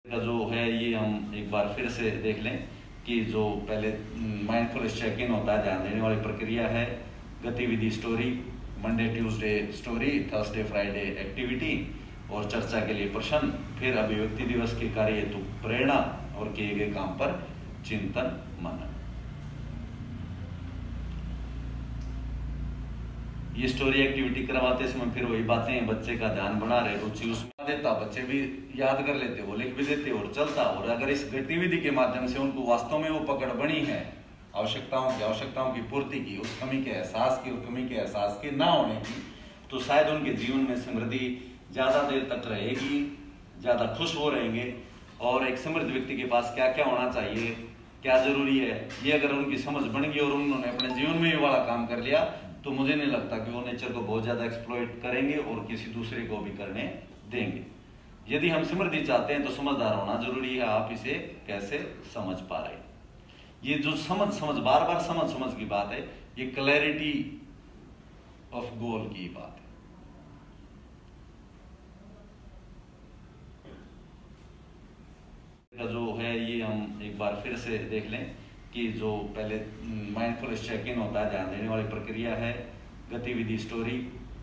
का जो है ये हम एक बार फिर से देख लें कि जो पहले माइंडफुलनेस चेक इन होता है, ध्यान देने वाली प्रक्रिया है, गतिविधि story, Monday Tuesday story, Thursday Friday activity और चर्चा के लिए प्रश्न, फिर अभिव्यक्ति दिवस के कार्य हेतु प्रेरणा और किए गए काम पर चिंतन मनन। ये स्टोरी एक्टिविटी करवाते समय फिर वही बातें, बच्चे का ध्यान बना रहे, रुचि उसमें देता, बच्चे भी याद कर लेते, वो लिख भी देते और चलता। और अगर इस गतिविधि के माध्यम से उनको वास्तव में वो पकड़ बनी है आवश्यकताओं की पूर्ति की, उस कमी के एहसास की, उस कमी के एहसास के ना होने की, तो शायद उनके जीवन में समृद्धि ज्यादा देर तक रहेगी, ज्यादा खुश हो रहेंगे। और एक समृद्ध व्यक्ति के पास क्या क्या होना चाहिए, क्या जरूरी है, ये अगर उनकी समझ बन गई और उन्होंने अपने जीवन में ये वाला काम कर लिया, तो मुझे नहीं लगता कि वो नेचर को बहुत ज्यादा एक्सप्लॉइट करेंगे और किसी दूसरे को भी करने देंगे। यदि हम समृद्धि चाहते हैं तो समझदार होना जरूरी है। आप इसे कैसे समझ पा रहे हैं? ये जो समझ बार बार समझ की बात है, ये क्लैरिटी ऑफ गोल की बात है। जो है ये हम एक बार फिर से देख लें कि जो पहले माइंडफुलनेस चेक इन होता है, ध्यान देने वाली प्रक्रिया है, गतिविधि story,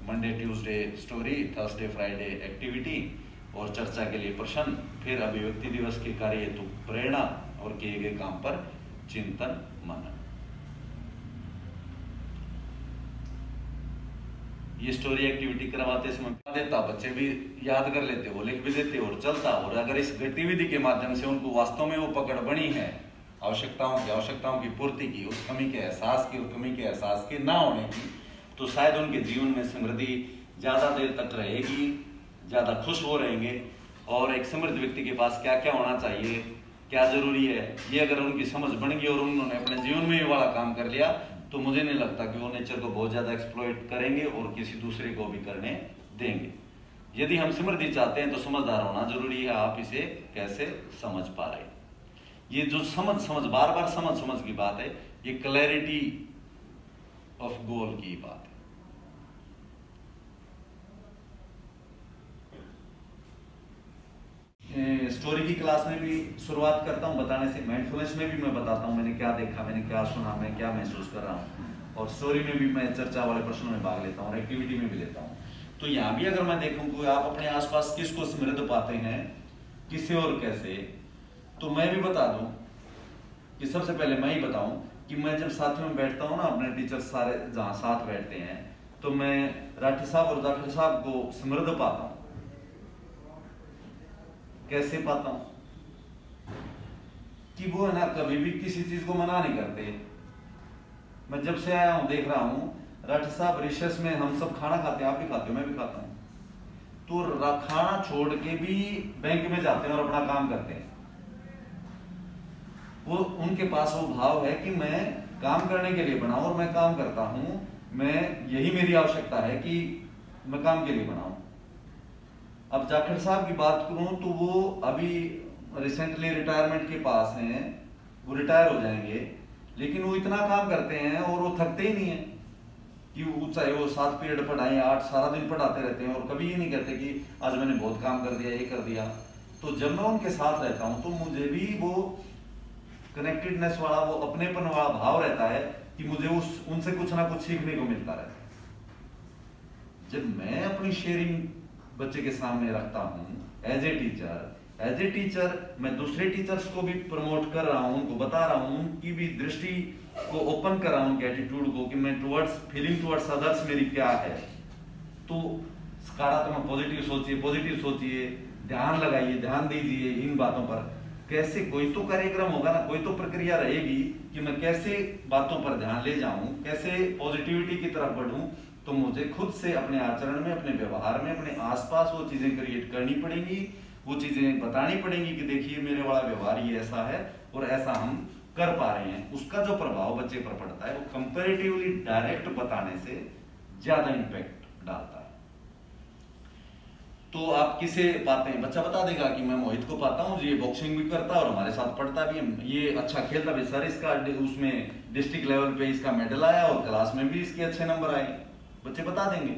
Monday Tuesday story, Thursday Friday activity और चर्चा के लिए प्रश्न, फिर अभिव्यक्ति दिवस के कार्य हेतु प्रेरणा और किए गए काम पर चिंतन मनन। ये स्टोरी एक्टिविटी करवाते समय देता, बच्चे भी याद कर लेते, वो लिख भी देते और चलता। और अगर इस गतिविधि के माध्यम से उनको वास्तव में वो पकड़ बनी है आवश्यकताओं की पूर्ति की, उस कमी के एहसास की, उस कमी के एहसास के ना होने की, तो शायद उनके जीवन में समृद्धि ज्यादा देर तक रहेगी, ज्यादा खुश हो रहेंगे। और एक समृद्ध व्यक्ति के पास क्या क्या होना चाहिए, क्या जरूरी है, ये अगर उनकी समझ बन गई और उन्होंने अपने जीवन में ये वाला काम कर लिया, तो मुझे नहीं लगता कि वो नेचर को बहुत ज्यादा एक्सप्लॉइट करेंगे और किसी दूसरे को भी करने देंगे। यदि हम समृद्धि चाहते हैं तो समझदार होना जरूरी है। आप इसे कैसे समझ पा रहे हैं? ये जो समझ बार बार समझ की बात है, ये क्लैरिटी ऑफ गोल की बात है। स्टोरी की क्लास में भी शुरुआत करता हूं बताने से, माइंडफुलनेस में भी मैं बताता हूं मैंने क्या देखा, मैंने क्या सुना, मैं क्या महसूस कर रहा हूं, और स्टोरी में भी मैं चर्चा वाले प्रश्नों में भाग लेता हूं और एक्टिविटी में भी लेता हूं। तो यहां भी अगर मैं देखूं कि आप अपने आसपास किसको समृद्ध पाते हैं, किसे और कैसे, तो मैं भी बता दूं कि सबसे पहले मैं ही बताऊं कि मैं जब साथ में बैठता हूं ना, अपने टीचर सारे जहां साथ बैठते हैं, तो मैं राठी साहब और जाखड़ साहब को समृद्ध पाता हूं। कैसे पाता हूं कि वो है ना, कभी भी किसी चीज को मना नहीं करते। मैं जब से आया हूं देख रहा हूं, राठी साहब रिसेस में हम सब खाना खाते हैं, आप भी खाते हो, मैं भी खाता हूं, तो खाना छोड़ के भी बैंक में जाते हैं और अपना काम करते हैं। वो उनके पास वो भाव है कि मैं काम करने के लिए बना और मैं काम करता हूं, मैं यही मेरी आवश्यकता है कि मैं काम के लिए बनाऊं। अब जाखड़ साहब की बात करूं तो वो अभी रिसेंटली रिटायरमेंट के पास हैं, वो रिटायर हो जाएंगे, लेकिन वो इतना काम करते हैं और वो थकते ही नहीं है कि वो चाहे वो 7 पीरियड पढ़ाएं, 8 सारा दिन पढ़ाते रहते हैं और कभी ये नहीं कहते कि आज मैंने बहुत काम कर दिया, ये कर दिया। तो जब मैं उनके साथ रहता हूं तो मुझे भी वो कनेक्टेडनेस वाला, वो अपनेपन वाला भाव रहता है कि मुझे उनसे कुछ ना कुछ सीखने को मिलता रहता है। जब मैं अपनी शेयरिंग बच्चे के सामने रखता हूं एज ए टीचर मैं दूसरे टीचर्स को भी प्रमोट कर रहा हूं, उनको बता रहा हूं, उनकी भी दृष्टि को ओपन कर रहा हूं, उनके एटीट्यूड को, कि मैं फीलिंग टुवर्ड्स अदर्स मेरी क्या है। तो सकारात्मक पॉजिटिव सोचिए, ध्यान लगाइए, ध्यान दीजिए इन बातों पर। कैसे, कोई तो कार्यक्रम होगा ना, कोई तो प्रक्रिया रहेगी कि मैं कैसे बातों पर ध्यान ले जाऊं, कैसे पॉजिटिविटी की तरफ बढ़ूं। तो मुझे खुद से अपने आचरण में, अपने व्यवहार में, अपने आसपास वो चीजें क्रिएट करनी पड़ेंगी, वो चीजें बतानी पड़ेंगी कि देखिए मेरे वाला व्यवहार ये ऐसा है और ऐसा हम कर पा रहे हैं। उसका जो प्रभाव बच्चे पर पड़ता है वो कंपैरेटिवली डायरेक्ट बताने से ज्यादा इंपैक्ट डालता है। तो आप किसे पाते हैं? बच्चा बता देगा कि मैं मोहित को पाता हूँ, ये बॉक्सिंग भी करता है और हमारे साथ पढ़ता भी है, ये अच्छा खेलता भी, सर इसका उसमें डिस्ट्रिक्ट लेवल पे इसका मेडल आया और क्लास में भी इसके अच्छे नंबर आए। बच्चे बता देंगे।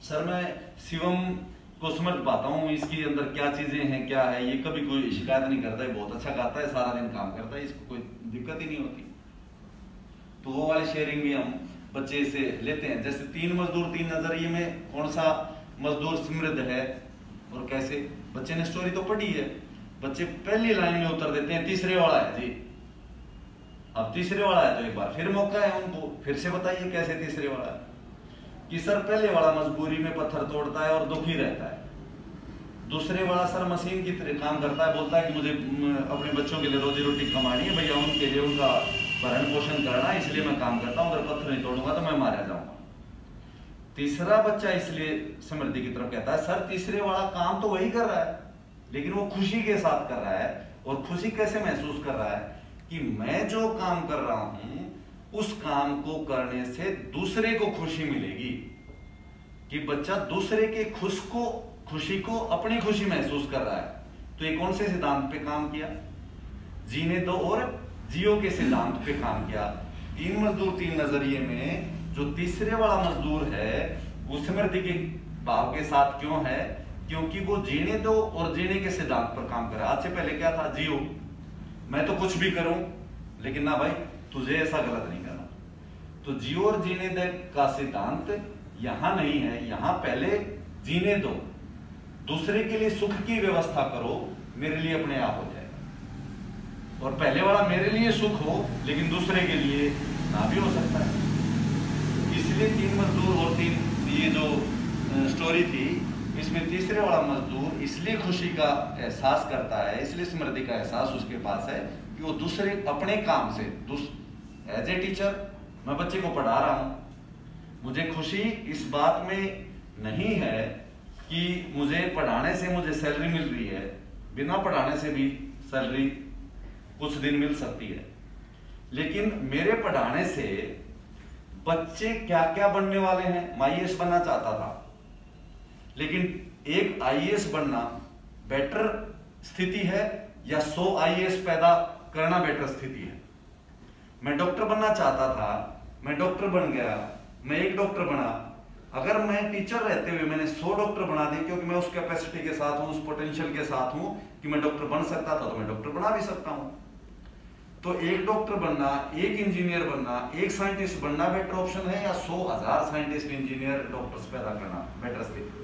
सर मैं शिवम को समझ पाता हूँ, इसकी अंदर क्या चीजें हैं, क्या है। ये कभी कोई शिकायत नहीं करता है, बहुत अच्छा गाता है, सारा दिन काम करता है, इसको कोई दिक्कत ही नहीं होती। तो वो वाली शेयरिंग भी हम बच्चे से लेते हैं। जैसे 3 मजदूर 3 नजरिए में कौन सा मजदूर समृद्ध है और कैसे, बच्चे ने स्टोरी तो पढ़ी है, बच्चे पहली लाइन में उत्तर देते हैं तीसरे वाला है जी। अब तीसरे वाला है तो एक बार फिर मौका है उनको, फिर से बताइए कैसे तीसरे वाला है। कि सर पहले वाला मजबूरी में पत्थर तोड़ता है और दुखी रहता है, दूसरे वाला सर मशीन की तरह काम करता है, बोलता है कि मुझे अपने बच्चों के लिए रोजी रोटी कमानी है भैया, उनके लिए उनका भरण पोषण करना है, इसलिए मैं काम करता हूं, अगर पत्थर नहीं तोड़ूंगा तो मैं मारा जाऊंगा। तीसरा बच्चा इसलिए समृद्धि की तरफ कहता है सर तीसरे वाला काम तो वही कर रहा है, लेकिन वो खुशी के साथ कर रहा है। और खुशी कैसे महसूस कर रहा है कि मैं जो काम कर रहा हूं उस काम को करने से दूसरे को खुशी मिलेगी, कि बच्चा दूसरे के खुशी को अपनी खुशी महसूस कर रहा है। तो ये कौन से सिद्धांत पे काम किया, जीने दो और जियो के सिद्धांत पे काम किया। 3 मजदूर 3 नजरिए में जो तीसरे वाला मजदूर है वो समृद्धि के भाव के साथ क्यों है, क्योंकि वो जीने दो और जीने के सिद्धांत पर काम कर रहा है। आज से पहले क्या था, जियो, मैं तो कुछ भी करूं, लेकिन ना भाई तुझे ऐसा गलत नहीं करना। तो जियो और जीने दे का सिद्धांत यहां नहीं है, यहां पहले जीने दो, दूसरे के लिए सुख की व्यवस्था करो, मेरे लिए अपने आप हो जाएगा। और पहले वाला मेरे लिए सुख हो लेकिन दूसरे के लिए ना भी हो सकता है। इसलिए 3 मजदूर और 3 ये जो स्टोरी थी, इसमें तीसरे वाला मजदूर इसलिए खुशी का एहसास करता है, इसलिए समृद्धि का एहसास उसके पास है कि वो दूसरे अपने काम से, एज ए टीचर मैं बच्चे को पढ़ा रहा हूं, मुझे खुशी इस बात में नहीं है कि मुझे पढ़ाने से मुझे सैलरी मिल रही है, बिना पढ़ाने से भी सैलरी कुछ दिन मिल सकती है, लेकिन मेरे पढ़ाने से बच्चे क्या क्या बनने वाले हैं। मैं आईएएस बनना चाहता था, लेकिन एक आईएएस बनना बेटर स्थिति है या 100 आईएएस पैदा करना बेटर स्थिति है। मैं डॉक्टर बनना चाहता था, मैं डॉक्टर बन गया, मैं एक डॉक्टर बना। अगर मैं टीचर रहते हुए मैंने 100 डॉक्टर बना दिए, क्योंकि मैं उस कैपेसिटी के साथ हूं, उस पोटेंशियल के साथ हूं कि मैं डॉक्टर बन सकता था, तो मैं डॉक्टर बना भी सकता हूं। तो एक डॉक्टर बनना, एक इंजीनियर बनना, एक साइंटिस्ट बनना बेटर ऑप्शन है या 100,000 साइंटिस्ट, इंजीनियर, डॉक्टर्स पैदा करना बेटर स्थिति।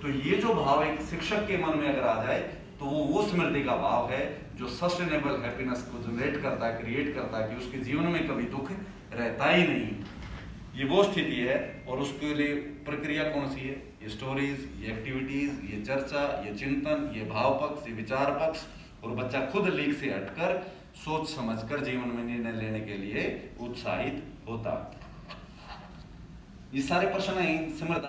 तो ये जो भाव एक शिक्षक के मन में अगर आ जाए तो वो समृद्धि का भाव है जो सस्टेनेबल हैप्पीनेस को जनरेट करता है, क्रिएट करता है, कि उसके जीवन में कभी दुख रहता ही नहीं। ये वो स्थिति है। और उसके लिए प्रक्रिया कौन सी है, ये स्टोरीज, ये एक्टिविटीज, ये चर्चा, ये चिंतन, ये भाव पक्ष, ये विचार पक्ष, और बच्चा खुद लीक से हटकर सोच समझकर जीवन में निर्णय लेने के लिए उत्साहित होता। ये सारे प्रश्न हैं समृद्धि